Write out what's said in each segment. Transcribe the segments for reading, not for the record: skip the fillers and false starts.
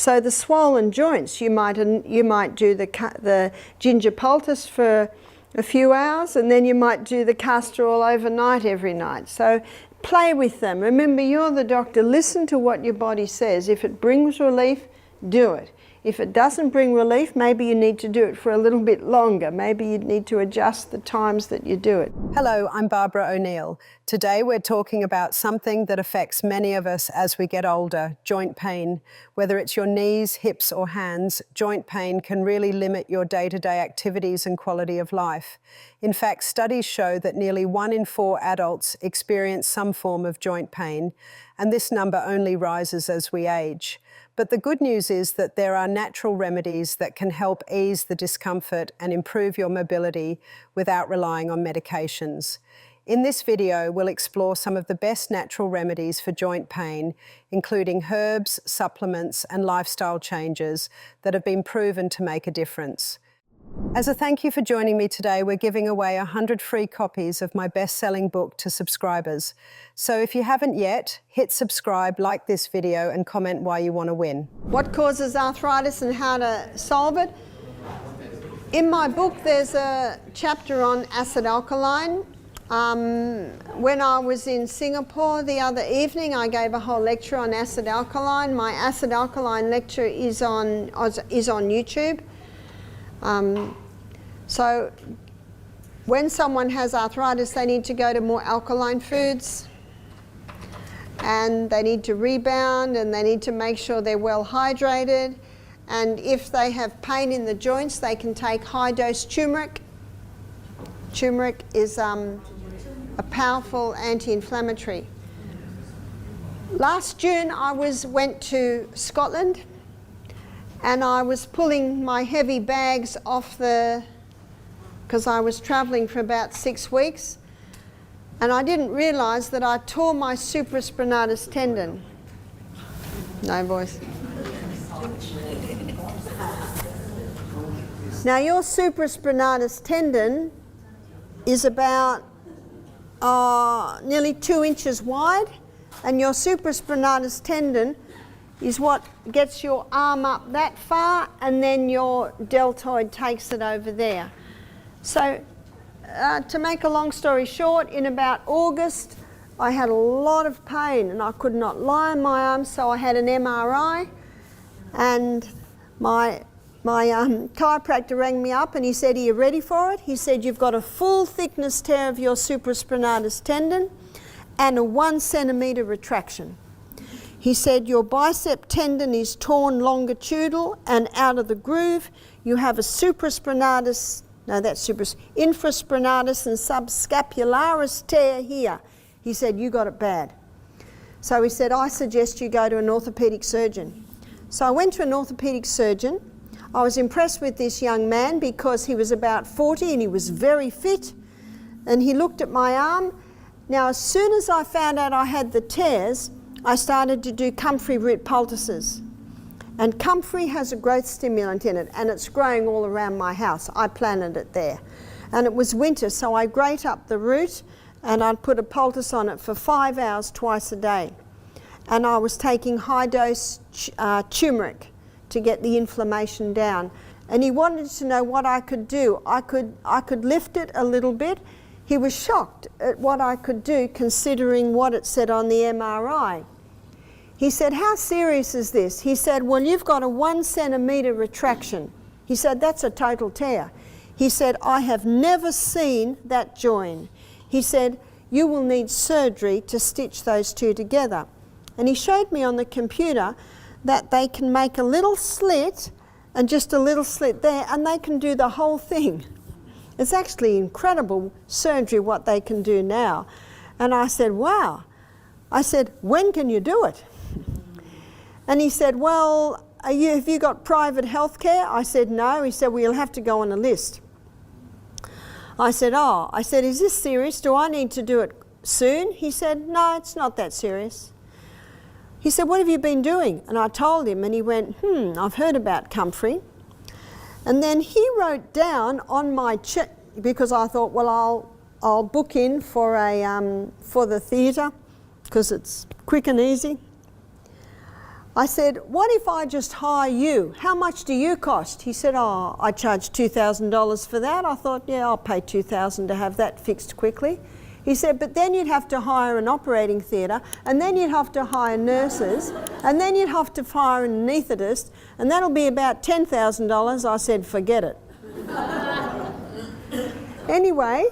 So the swollen joints, you might do the ginger poultice for a few hours, and then you might do the castor oil overnight every night. So play with them. Remember, you're the doctor. Listen to what your body says. If it brings relief, do it. If it doesn't bring relief, maybe you need to do it for a little bit longer. Maybe you need to adjust the times that you do it. Hello, I'm Barbara O'Neill. Today we're talking about something that affects many of us as we get older, joint pain. Whether it's your knees, hips or hands, joint pain can really limit your day-to-day activities and quality of life. In fact, studies show that nearly 1 in 4 adults experience some form of joint pain, and this number only rises as we age. But the good news is that there are natural remedies that can help ease the discomfort and improve your mobility without relying on medications. In this video, we'll explore some of the best natural remedies for joint pain, including herbs, supplements, and lifestyle changes that have been proven to make a difference. As a thank you for joining me today, we're giving away 100 free copies of my best-selling book to subscribers. So if you haven't yet, hit subscribe, like this video, and comment why you want to win. What causes arthritis and how to solve it? In my book, there's a chapter on acid alkaline. When I was in Singapore the other evening, I gave a whole lecture on acid alkaline. My acid alkaline lecture is on YouTube. So when someone has arthritis, they need to go to more alkaline foods, and they need to rebound, and they need to make sure they're well hydrated. And if they have pain in the joints, they can take high-dose turmeric. Turmeric is a powerful anti-inflammatory. Last June, I went to Scotland, and I was pulling my heavy bags off because I was traveling for about 6 weeks, and I didn't realize that I tore my supraspinatus tendon. No voice. Now your supraspinatus tendon is about nearly 2 inches wide, and your supraspinatus tendon is what gets your arm up that far, and then your deltoid takes it over there. So to make a long story short, in about August I had a lot of pain and I could not lie on my arm, so I had an MRI, and my chiropractor rang me up and he said, "Are you ready for it?" He said, "You've got a full thickness tear of your supraspinatus tendon and a 1 centimetre retraction." He said, "Your bicep tendon is torn longitudinal and out of the groove. You have a infraspinatus and subscapularis tear here." He said, "You got it bad." So he said, "I suggest you go to an orthopedic surgeon." So I went to an orthopedic surgeon. I was impressed with this young man because he was about 40 and he was very fit. And he looked at my arm. Now, as soon as I found out I had the tears, I started to do comfrey root poultices. And comfrey has a growth stimulant in it, and it's growing all around my house. I planted it there. And it was winter, so I grate up the root and I'd put a poultice on it for 5 hours twice a day. And I was taking high-dose turmeric to get the inflammation down. And he wanted to know what I could do. I could lift it a little bit. He was shocked at what I could do considering what it said on the MRI. He said, "How serious is this?" He said, "Well, you've got a 1 centimetre retraction." He said, "That's a total tear." He said, "I have never seen that join." He said, "You will need surgery to stitch those two together." And he showed me on the computer that they can make a little slit and just a little slit there, and they can do the whole thing. It's actually incredible surgery what they can do now. And I said, "Wow." I said, "When can you do it?" And he said, "Well, have you got private health care?" I said, "No." He said, "Well, you'll have to go on a list." I said, "Oh." I said, "Is this serious? Do I need to do it soon?" He said, "No, it's not that serious." He said, "What have you been doing?" And I told him, and he went, "I've heard about comfrey." And then he wrote down on my check, because I thought, well, I'll book in for the theatre because it's quick and easy. I said, what if I just hire you? How much do you cost? He said, oh, I charge $2,000 for that. I thought, yeah, I'll pay $2,000 to have that fixed quickly. He said, but then you'd have to hire an operating theatre, and then you'd have to hire nurses, and then you'd have to hire an anaesthetist, and that'll be about $10,000. I said, forget it. Anyway,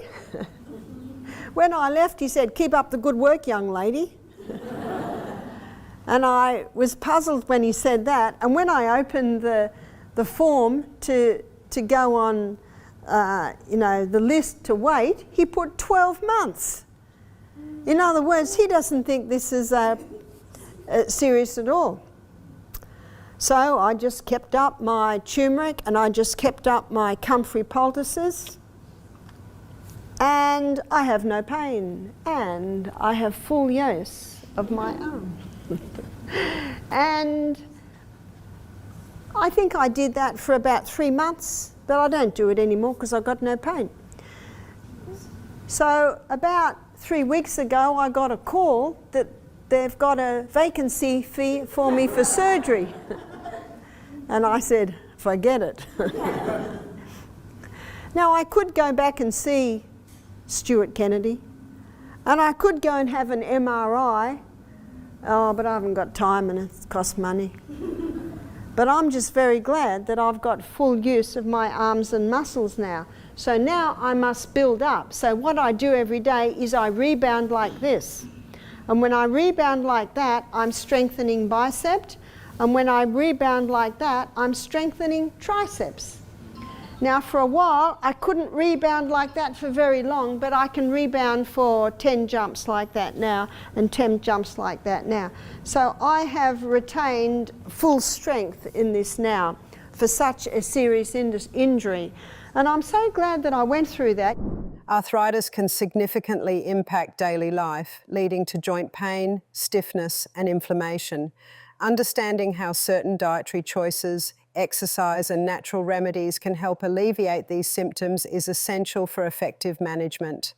when I left, he said, keep up the good work, young lady. And I was puzzled when he said that. And when I opened the form to go on, the list to wait, he put 12 months. In other words, he doesn't think this is serious at all. So I just kept up my turmeric and I just kept up my comfrey poultices. And I have no pain. And I have full use of my arm. And I think I did that for about 3 months, but I don't do it anymore because I've got no pain. So about 3 weeks ago, I got a call that they've got a vacancy for me for surgery. And I said, forget it. Now, I could go back and see Stuart Kennedy, and I could go and have an MRI. Oh, but I haven't got time and it costs money. But I'm just very glad that I've got full use of my arms and muscles now. So now I must build up. So what I do every day is I rebound like this. And when I rebound like that, I'm strengthening bicep. And when I rebound like that, I'm strengthening triceps. Now for a while, I couldn't rebound like that for very long, but I can rebound for 10 jumps like that now and 10 jumps like that now. So I have retained full strength in this now for such a serious injury. And I'm so glad that I went through that. Arthritis can significantly impact daily life, leading to joint pain, stiffness, and inflammation. Understanding how certain dietary choices, exercise and natural remedies can help alleviate these symptoms is essential for effective management.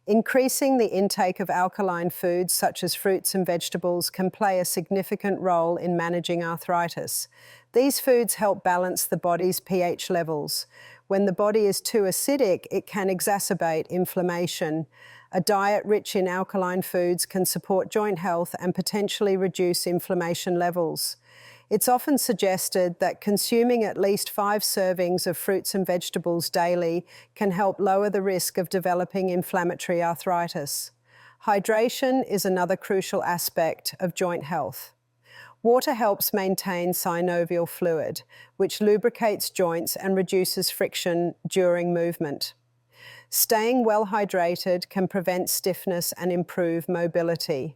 Increasing the intake of alkaline foods such as fruits and vegetables can play a significant role in managing arthritis. These foods help balance the body's pH levels. When the body is too acidic, it can exacerbate inflammation. A diet rich in alkaline foods can support joint health and potentially reduce inflammation levels. It's often suggested that consuming at least 5 servings of fruits and vegetables daily can help lower the risk of developing inflammatory arthritis. Hydration is another crucial aspect of joint health. Water helps maintain synovial fluid, which lubricates joints and reduces friction during movement. Staying well hydrated can prevent stiffness and improve mobility.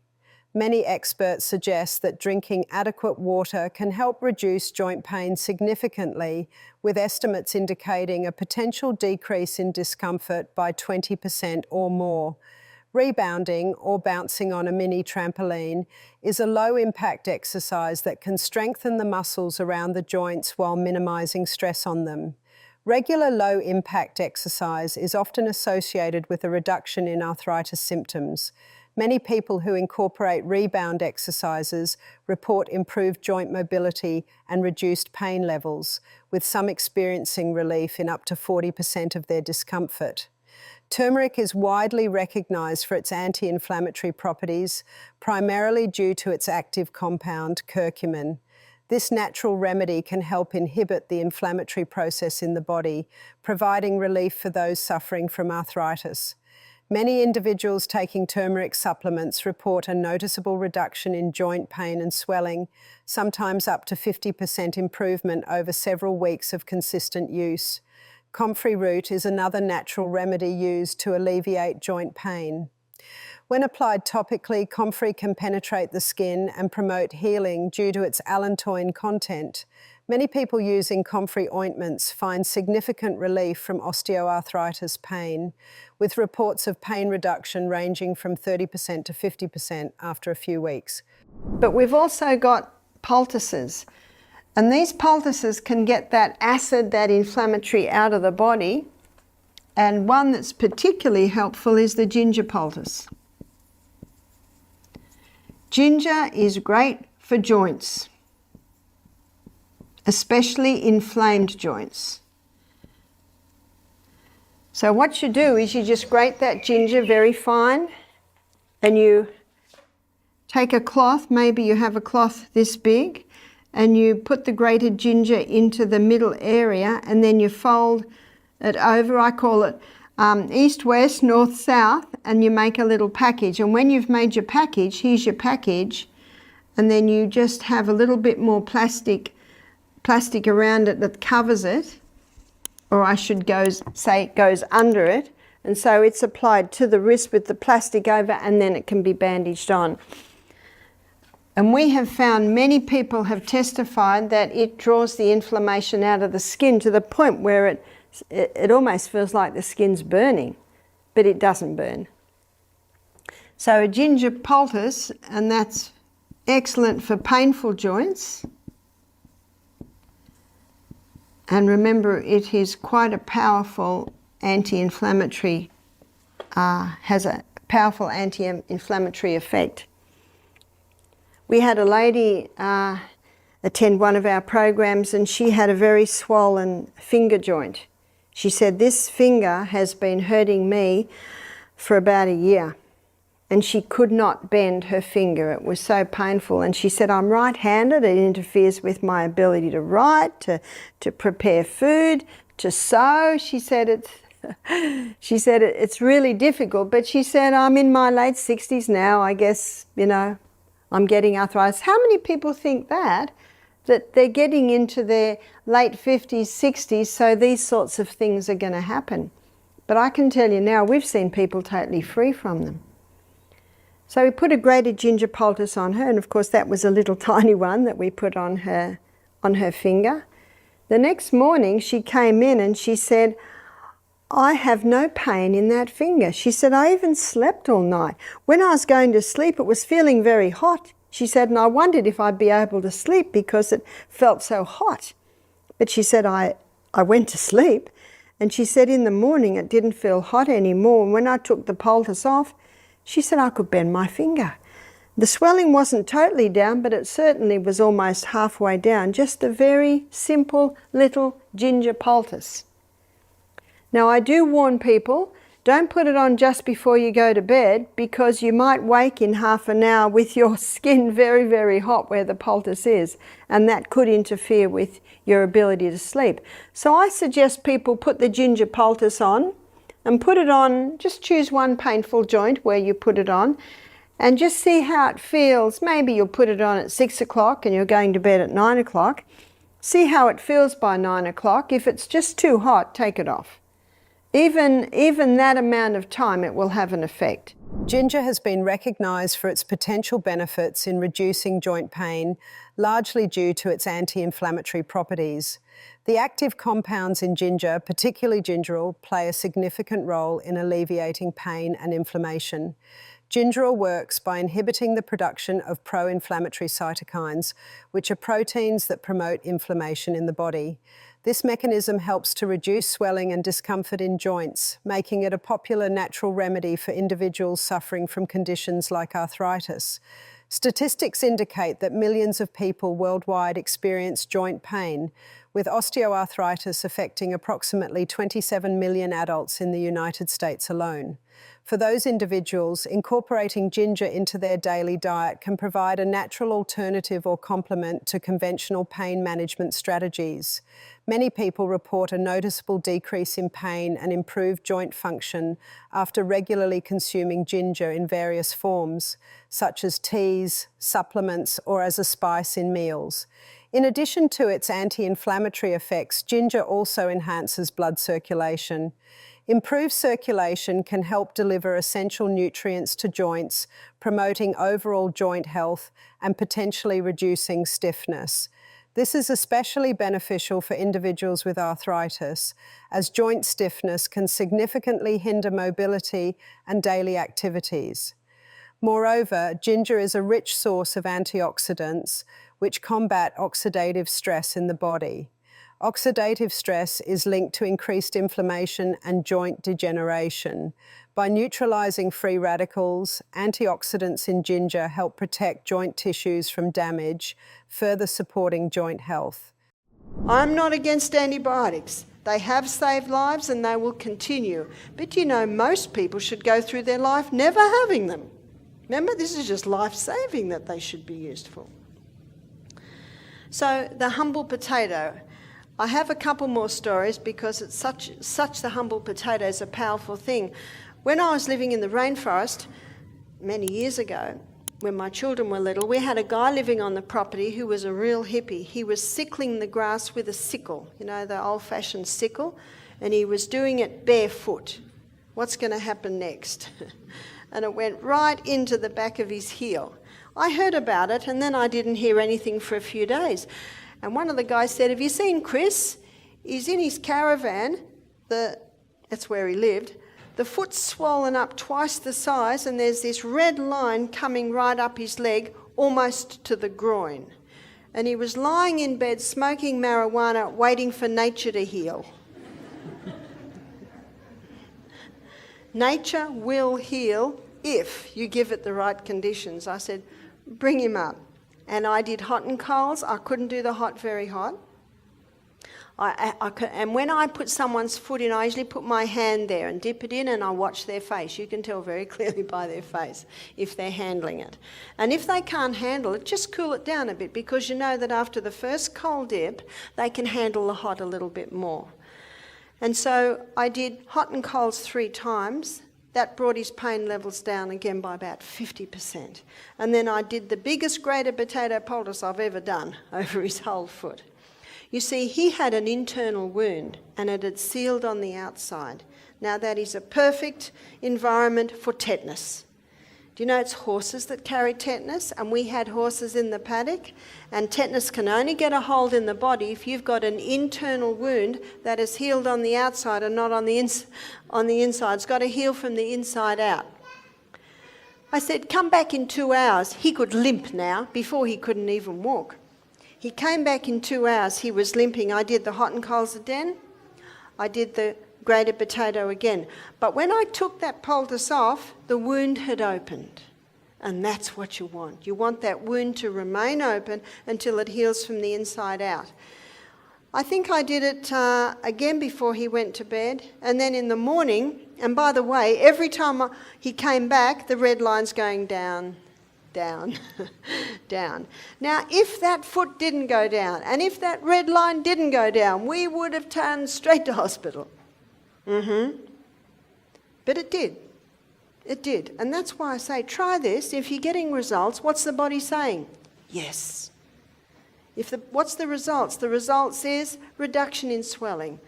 Many experts suggest that drinking adequate water can help reduce joint pain significantly, with estimates indicating a potential decrease in discomfort by 20% or more. Rebounding, or bouncing on a mini trampoline, is a low-impact exercise that can strengthen the muscles around the joints while minimizing stress on them. Regular low-impact exercise is often associated with a reduction in arthritis symptoms. Many people who incorporate rebound exercises report improved joint mobility and reduced pain levels, with some experiencing relief in up to 40% of their discomfort. Turmeric is widely recognized for its anti-inflammatory properties, primarily due to its active compound, curcumin. This natural remedy can help inhibit the inflammatory process in the body, providing relief for those suffering from arthritis. Many individuals taking turmeric supplements report a noticeable reduction in joint pain and swelling, sometimes up to 50% improvement over several weeks of consistent use. Comfrey root is another natural remedy used to alleviate joint pain. When applied topically, comfrey can penetrate the skin and promote healing due to its allantoin content. Many people using comfrey ointments find significant relief from osteoarthritis pain, with reports of pain reduction ranging from 30% to 50% after a few weeks. But we've also got poultices. And these poultices can get that acid, that inflammatory out of the body. And one that's particularly helpful is the ginger poultice. Ginger is great for joints. especially inflamed joints. So what you do is you just grate that ginger very fine, and you take a cloth, maybe you have a cloth this big, and you put the grated ginger into the middle area, and then you fold it over. I call it east, west, north, south, and you make a little package. And when you've made your package, here's your package, and then you just have a little bit more plastic around it that covers it, or I should say it goes under it, and so it's applied to the wrist with the plastic over, and then it can be bandaged on. And we have found many people have testified that it draws the inflammation out of the skin to the point where it almost feels like the skin's burning, but it doesn't burn. So a ginger poultice, and that's excellent for painful joints. And remember, it is quite a powerful anti-inflammatory, has a powerful anti-inflammatory effect. We had a lady attend one of our programs, and she had a very swollen finger joint. She said, "This finger has been hurting me for about a year." And she could not bend her finger. It was so painful. And she said, "I'm right-handed. It interferes with my ability to write, to prepare food, to sew." She said it's really difficult. But she said, "I'm in my late 60s now. I guess, I'm getting arthritis." How many people think that they're getting into their late 50s, 60s, so these sorts of things are going to happen? But I can tell you now, we've seen people totally free from them. So we put a grated ginger poultice on her, and of course that was a little tiny one that we put on her finger. The next morning she came in and she said, "I have no pain in that finger." She said, "I even slept all night. When I was going to sleep, it was feeling very hot." She said, "And I wondered if I'd be able to sleep because it felt so hot." But she said, I went to sleep, and she said in the morning it didn't feel hot anymore. And when I took the poultice off, she said I could bend my finger. The swelling wasn't totally down, but it certainly was almost halfway down. Just a very simple little ginger poultice. Now I do warn people, don't put it on just before you go to bed, because you might wake in half an hour with your skin very, very hot where the poultice is, and that could interfere with your ability to sleep. So I suggest people put the ginger poultice on, and put it on, just choose one painful joint where you put it on, and just see how it feels. Maybe you'll put it on at 6 o'clock and you're going to bed at 9 o'clock. See how it feels by 9 o'clock. If it's just too hot, take it off. Even that amount of time, it will have an effect. Ginger has been recognised for its potential benefits in reducing joint pain, largely due to its anti-inflammatory properties. The active compounds in ginger, particularly gingerol, play a significant role in alleviating pain and inflammation. Gingerol works by inhibiting the production of pro-inflammatory cytokines, which are proteins that promote inflammation in the body. This mechanism helps to reduce swelling and discomfort in joints, making it a popular natural remedy for individuals suffering from conditions like arthritis. Statistics indicate that millions of people worldwide experience joint pain, with osteoarthritis affecting approximately 27 million adults in the United States alone. For those individuals, incorporating ginger into their daily diet can provide a natural alternative or complement to conventional pain management strategies. Many people report a noticeable decrease in pain and improved joint function after regularly consuming ginger in various forms, such as teas, supplements, or as a spice in meals. In addition to its anti-inflammatory effects, ginger also enhances blood circulation. Improved circulation can help deliver essential nutrients to joints, promoting overall joint health and potentially reducing stiffness. This is especially beneficial for individuals with arthritis, as joint stiffness can significantly hinder mobility and daily activities. Moreover, ginger is a rich source of antioxidants, which combat oxidative stress in the body. Oxidative stress is linked to increased inflammation and joint degeneration. By neutralizing free radicals, antioxidants in ginger help protect joint tissues from damage, further supporting joint health. I'm not against antibiotics. They have saved lives and they will continue. But you know, most people should go through their life never having them. Remember, this is just life-saving that they should be used for. So the humble potato. I have a couple more stories because it's such the humble potato is a powerful thing. When I was living in the rainforest many years ago, when my children were little, we had a guy living on the property who was a real hippie. He was sickling the grass with a sickle, you know, the old-fashioned sickle, and he was doing it barefoot. What's going to happen next? And it went right into the back of his heel. I heard about it, and then I didn't hear anything for a few days. And one of the guys said, "Have you seen Chris? He's in his caravan, that's where he lived. The foot's swollen up twice the size, and there's this red line coming right up his leg, almost to the groin. And he was lying in bed, smoking marijuana, waiting for nature to heal." Nature will heal if you give it the right conditions. I said, bring him up. And I did hot and colds. I couldn't do the hot very hot. And when I put someone's foot in, I usually put my hand there and dip it in, and I watch their face. You can tell very clearly by their face if they're handling it. And if they can't handle it, just cool it down a bit, because you know that after the first cold dip, they can handle the hot a little bit more. And so I did hot and colds 3 times. That brought his pain levels down again by about 50%. And then I did the biggest grated potato poultice I've ever done over his whole foot. You see, he had an internal wound and it had sealed on the outside. Now that is a perfect environment for tetanus. Do you know it's horses that carry tetanus? And we had horses in the paddock, and tetanus can only get a hold in the body if you've got an internal wound that is healed on the outside and not on the inside. It's got to heal from the inside out. I said, come back in 2 hours. He could limp now. Before he couldn't even walk. He came back in 2 hours. He was limping. I did the hot and colds again. I did the grated potato again. But when I took that poultice off, the wound had opened. And that's what you want. You want that wound to remain open until it heals from the inside out. I think I did it again before he went to bed. And then in the morning, and by the way, every time he came back, the red line's going down, down, down. Now, if that foot didn't go down, and if that red line didn't go down, we would have turned straight to hospital. But it did. It did. And that's why I say, try this. If you're getting results, what's the body saying? Yes. What's the results? The results is reduction in swelling.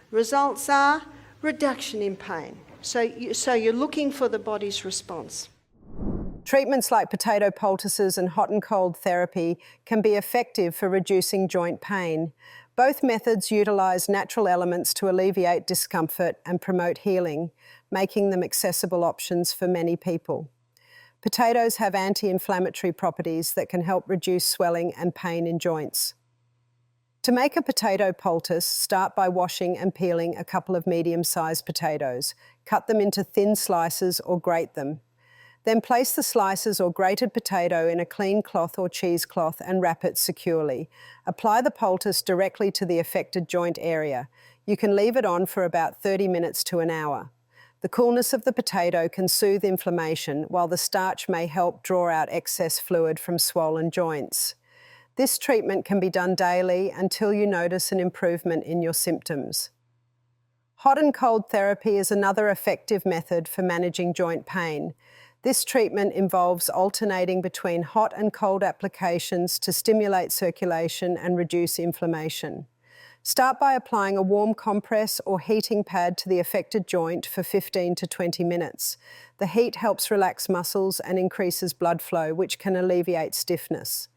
Results are reduction in pain. So you're looking for the body's response. Treatments like potato poultices and hot and cold therapy can be effective for reducing joint pain. Both methods utilise natural elements to alleviate discomfort and promote healing, making them accessible options for many people. Potatoes have anti-inflammatory properties that can help reduce swelling and pain in joints. To make a potato poultice, start by washing and peeling a couple of medium-sized potatoes. Cut them into thin slices or grate them. Then place the slices or grated potato in a clean cloth or cheesecloth and wrap it securely. Apply the poultice directly to the affected joint area. You can leave it on for about 30 minutes to an hour. The coolness of the potato can soothe inflammation, while the starch may help draw out excess fluid from swollen joints. This treatment can be done daily until you notice an improvement in your symptoms. Hot and cold therapy is another effective method for managing joint pain. This treatment involves alternating between hot and cold applications to stimulate circulation and reduce inflammation. Start by applying a warm compress or heating pad to the affected joint for 15 to 20 minutes. The heat helps relax muscles and increases blood flow, which can alleviate stiffness.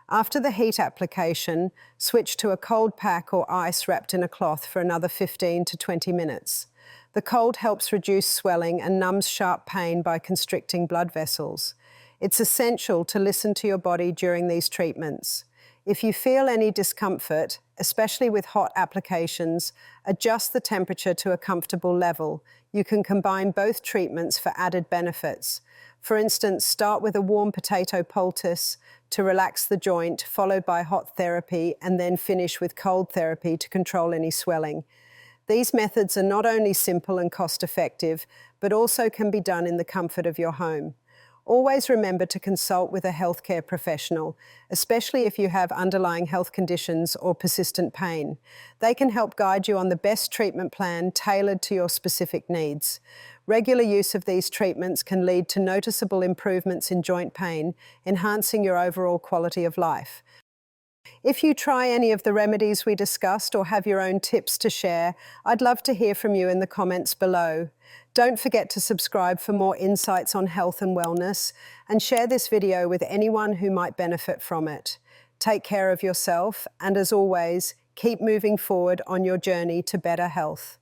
After the heat application, switch to a cold pack or ice wrapped in a cloth for another 15 to 20 minutes. The cold helps reduce swelling and numbs sharp pain by constricting blood vessels. It's essential to listen to your body during these treatments. If you feel any discomfort, especially with hot applications, adjust the temperature to a comfortable level. You can combine both treatments for added benefits. For instance, start with a warm potato poultice to relax the joint, followed by hot therapy, and then finish with cold therapy to control any swelling. These methods are not only simple and cost-effective, but also can be done in the comfort of your home. Always remember to consult with a healthcare professional, especially if you have underlying health conditions or persistent pain. They can help guide you on the best treatment plan tailored to your specific needs. Regular use of these treatments can lead to noticeable improvements in joint pain, enhancing your overall quality of life. If you try any of the remedies we discussed or have your own tips to share, I'd love to hear from you in the comments below. Don't forget to subscribe for more insights on health and wellness, and share this video with anyone who might benefit from it. Take care of yourself, and as always, keep moving forward on your journey to better health.